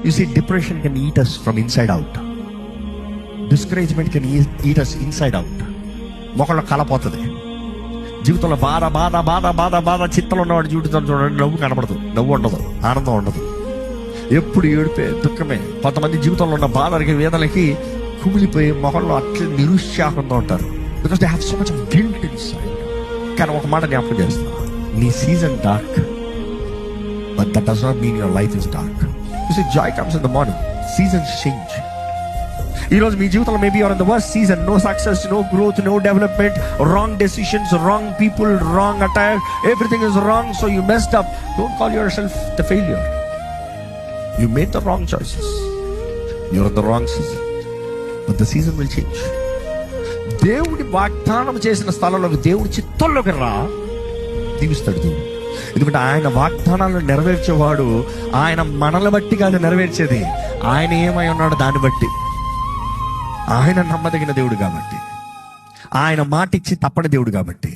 You see, depression can eat us from inside out. Discouragement can eat us inside out. మొక్కలో కలపోతుంది. జీవితంలో బాధ బాధ బాధ బాధ బాధ చిత్తలు ఉన్నవాడు జీవితం చూడండి, నవ్వు కనబడదు, నవ్వు ఉండదు, ఆనందం ఉండదు, ఎప్పుడు ఏడిపే దుఃఖమే. కొంతమంది జీవితంలో ఉన్న బాధలకి వేదనలకి కుమిలిపోయి మొహంలో అట్లా నిరుత్సాహంగా ఉంటారు. Because they have so much guilt inside. కానీ ఒక మాట జ్ఞాపకం చేస్తా, నీ season dark, but that does not mean your life is dark. You see, joy comes in the morning. Seasons change. ఈ రోజు మీ జీవితంలో maybe you're in the worst season. No success, no growth, no development, wrong decisions, wrong people, wrong attire, everything is wrong. So you messed up. Don't call your self the failure. You made the wrong choices. You're in the wrong season. But the season will change. దేవుడి వాగ్దానం చేసిన స్థలంలోకి, దేవుడి చిత్తంలోకి రా, దీవిస్తాడు దేవుడు. ఎందుకంటే ఆయన వాగ్దానాలను నెరవేర్చేవాడు. ఆయన మనల్ని బట్టి కాదు నెరవేర్చేది, ఆయన ఏమై ఉన్నాడు దాన్ని బట్టి. ఆయన నమ్మదగిన దేవుడు కాబట్టి, ఆయన మాట ఇచ్చి తప్పని దేవుడు కాబట్టి.